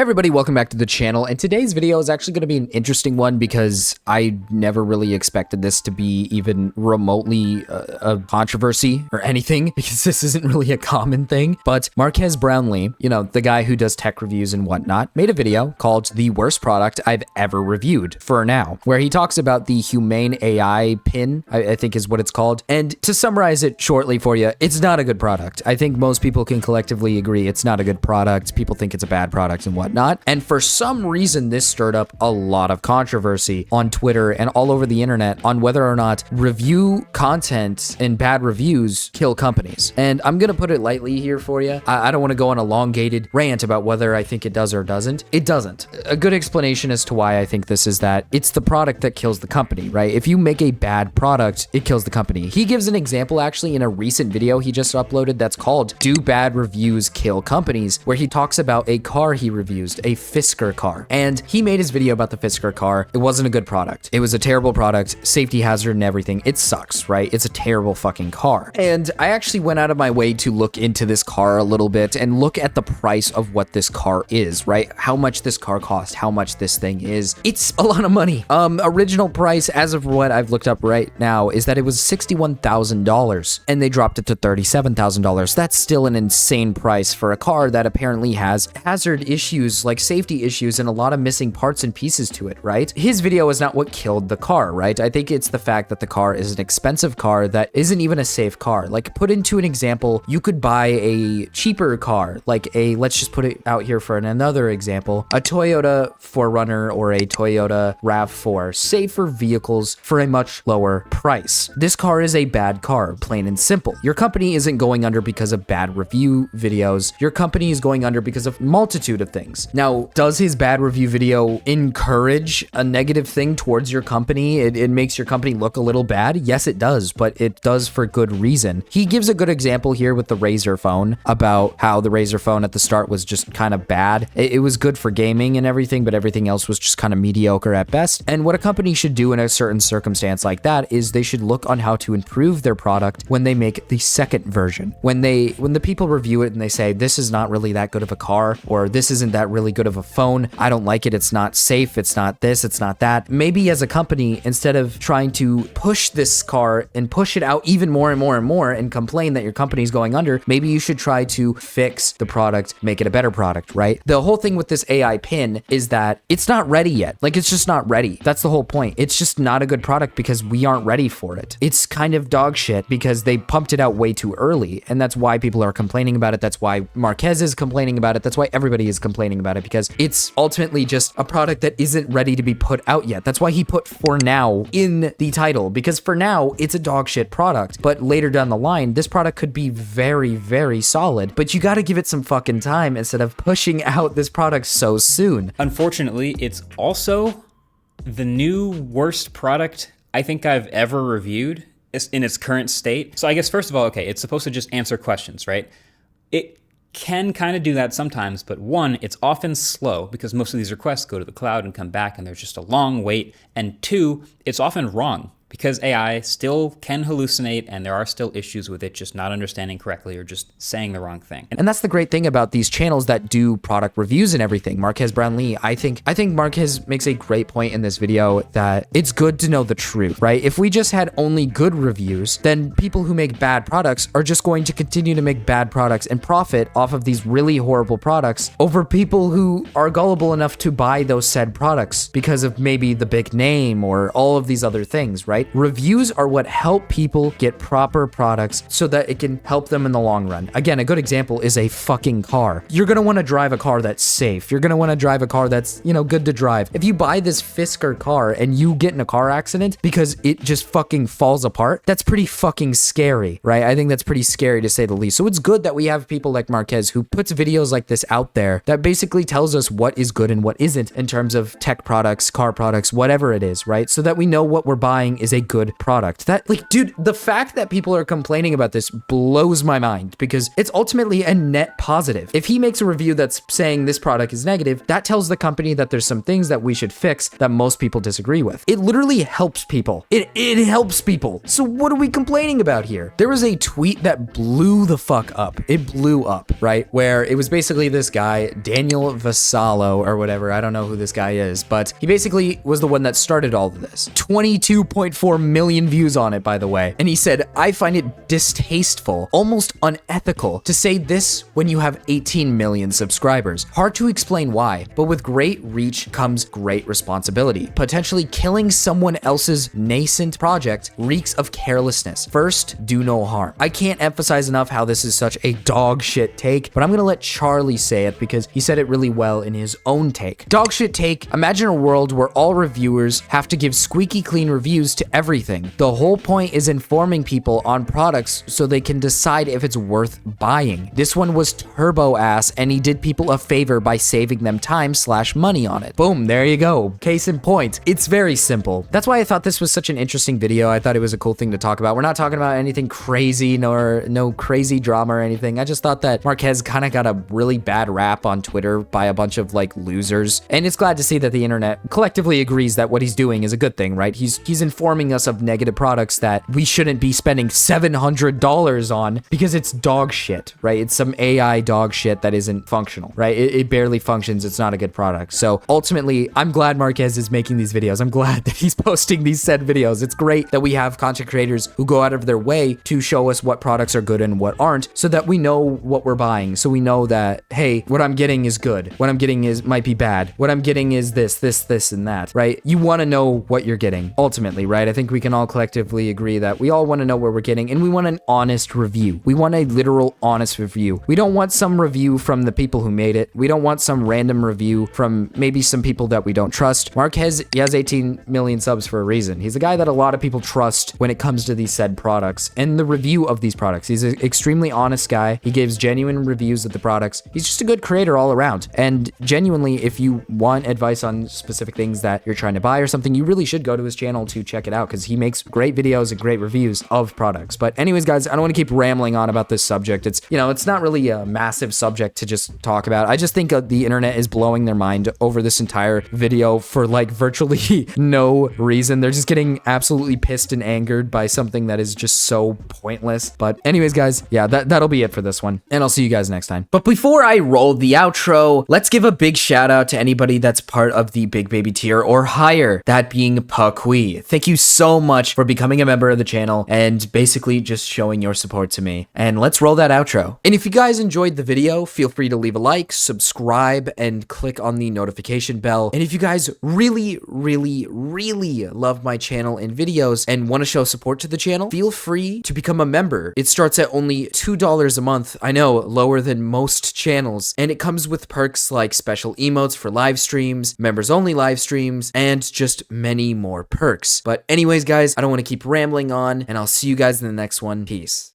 Everybody, welcome back to the channel, and today's video is actually going to be an interesting one because I never really expected this to be even remotely a controversy or anything, because this isn't really a common thing. But Marques Brownlee, you know, the guy who does tech reviews and whatnot, made a video called The Worst Product I've Ever Reviewed for Now, where he talks about the Humane AI pin, I think is what it's called. And to summarize it shortly for you, it's not a good product. I think most people can collectively agree it's not a good product. People think it's a bad product and whatnot. And for some reason, this stirred up a lot of controversy on Twitter and all over the internet on whether or not review content and bad reviews kill companies. And I'm going to put it lightly here for you. I don't want to go on a elongated rant about whether I think it does or doesn't. It doesn't. A good explanation as to why I think this is that it's the product that kills the company, right? If you make a bad product, it kills the company. He gives an example actually in a recent video he just uploaded that's called Do Bad Reviews Kill Companies, where he talks about a car he reviews, a Fisker car. And he made his video about the Fisker car. It wasn't a good product. It was a terrible product, safety hazard and everything. It sucks, right? It's a terrible fucking car. And I actually went out of my way to look into this car a little bit and look at the price of what this car is, right? How much this car cost, how much this thing is. It's a lot of money. Original price, as of what I've looked up right now, is that it was $61,000 and they dropped it to $37,000. That's still an insane price for a car that apparently has hazard issues, like safety issues, and a lot of missing parts and pieces to it, right? His video is not what killed the car, right? I think it's the fact that the car is an expensive car that isn't even a safe car. Like, put into an example, you could buy a cheaper car, like let's just put it out here for another example, a Toyota 4Runner or a Toyota RAV4, safer vehicles for a much lower price. This car is a bad car, plain and simple. Your company isn't going under because of bad review videos. Your company is going under because of multitude of things. Now, does his bad review video encourage a negative thing towards your company? It makes your company look a little bad? Yes, it does, but it does for good reason. He gives a good example here with the Razer phone about how the Razer phone at the start was just kind of bad. It was good for gaming and everything, but everything else was just kind of mediocre at best. And what a company should do in a certain circumstance like that is they should look on how to improve their product when they make the second version. When the people review it and they say, this is not really that good of a car, or this isn't that really good of a phone, I don't like it, it's not safe, it's not this, it's not that. Maybe as a company, instead of trying to push this car and push it out even more and more and more and complain that your company's going under, maybe you should try to fix the product, make it a better product, right? The whole thing with this AI pin is that it's not ready yet. Like, it's just not ready. That's the whole point. It's just not a good product because we aren't ready for it. It's kind of dog shit because they pumped it out way too early, and that's why people are complaining about it. That's why Marques is complaining about it. That's why everybody is complaining about it, because it's ultimately just a product that isn't ready to be put out yet. That's why he put "for now" in the title, because for now it's a dog shit product, but later down the line this product could be very, very solid. But you got to give it some fucking time instead of pushing out this product so soon. Unfortunately, it's also the new worst product I think I've ever reviewed in its current state. So I guess first of all, okay, it's supposed to just answer questions, right? It can kind of do that sometimes, but one, it's often slow because most of these requests go to the cloud and come back and there's just a long wait. And two, it's often wrong because AI still can hallucinate and there are still issues with it just not understanding correctly or just saying the wrong thing. And that's the great thing about these channels that do product reviews and everything. Marques Brownlee, I think Marques makes a great point in this video that it's good to know the truth, right? If we just had only good reviews, then people who make bad products are just going to continue to make bad products and profit off of these really horrible products over people who are gullible enough to buy those said products because of maybe the big name or all of these other things, right? Reviews are what help people get proper products so that it can help them in the long run. Again, a good example is a fucking car. You're going to want to drive a car that's safe. You're going to want to drive a car that's, you know, good to drive. If you buy this Fisker car and you get in a car accident because it just fucking falls apart, that's pretty fucking scary, right? I think that's pretty scary to say the least. So it's good that we have people like Marques who puts videos like this out there that basically tells us what is good and what isn't in terms of tech products, car products, whatever it is, right? So that we know what we're buying is is a good product. That, like, dude, the fact that people are complaining about this blows my mind because it's ultimately a net positive. If he makes a review that's saying this product is negative, that tells the company that there's some things that we should fix that most people disagree with. It literally helps people. It helps people. So what are we complaining about here? There was a tweet that blew the fuck up. It blew up, right? Where it was basically this guy, Daniel Vassallo or whatever. I don't know who this guy is, but he basically was the one that started all of this. 22.4 million views on it, by the way. And he said, I find it distasteful, almost unethical to say this when you have 18 million subscribers. Hard to explain why, but with great reach comes great responsibility. Potentially killing someone else's nascent project reeks of carelessness. First, do no harm. I can't emphasize enough how this is such a dog shit take, but I'm gonna let Charlie say it because he said it really well in his own take. Dog shit take, imagine a world where all reviewers have to give squeaky clean reviews to everything. The whole point is informing people on products so they can decide if it's worth buying. This one was turbo ass and he did people a favor by saving them time/money on it. Boom, there you go. Case in point. It's very simple. That's why I thought this was such an interesting video. I thought it was a cool thing to talk about. We're not talking about anything crazy nor no crazy drama or anything. I just thought that Marques kind of got a really bad rap on Twitter by a bunch of like losers. And it's glad to see that the internet collectively agrees that what he's doing is a good thing, right? He's informing us of negative products that we shouldn't be spending $700 on because it's dog shit, right? It's some AI dog shit that isn't functional, right? It barely functions. It's not a good product. So ultimately, I'm glad Marques is making these videos. I'm glad that he's posting these said videos. It's great that we have content creators who go out of their way to show us what products are good and what aren't so that we know what we're buying. So we know that, hey, what I'm getting is good. What I'm getting might be bad. What I'm getting is this, and that, right? You want to know what you're getting ultimately, right? I think we can all collectively agree that we all want to know what we're getting and we want an honest review. We want a literal honest review. We don't want some review from the people who made it. We don't want some random review from maybe some people that we don't trust. Marques, he has 18 million subs for a reason. He's a guy that a lot of people trust when it comes to these said products and the review of these products. He's an extremely honest guy. He gives genuine reviews of the products. He's just a good creator all around. And genuinely, if you want advice on specific things that you're trying to buy or something, you really should go to his channel to check it out because he makes great videos and great reviews of products. But anyways, guys, I don't want to keep rambling on about this subject. It's, you know, it's not really a massive subject to just talk about. I just think the internet is blowing their mind over this entire video for like virtually no reason. They're just getting absolutely pissed and angered by something that is just so pointless. But anyways, guys, yeah, that'll be it for this one. And I'll see you guys next time. But before I roll the outro, let's give a big shout out to anybody that's part of the Big Baby tier or higher, that being Pakui. Thank you so much for becoming a member of the channel and basically just showing your support to me. And let's roll that outro. And if you guys enjoyed the video, feel free to leave a like, subscribe, and click on the notification bell. And if you guys really love my channel and videos and want to show support to the channel, feel free to become a member. It starts at only $2 a month. I know, lower than most channels. And it comes with perks like special emotes for live streams, members only live streams, and just many more perks. But anyways, guys, I don't want to keep rambling on, and I'll see you guys in the next one. Peace.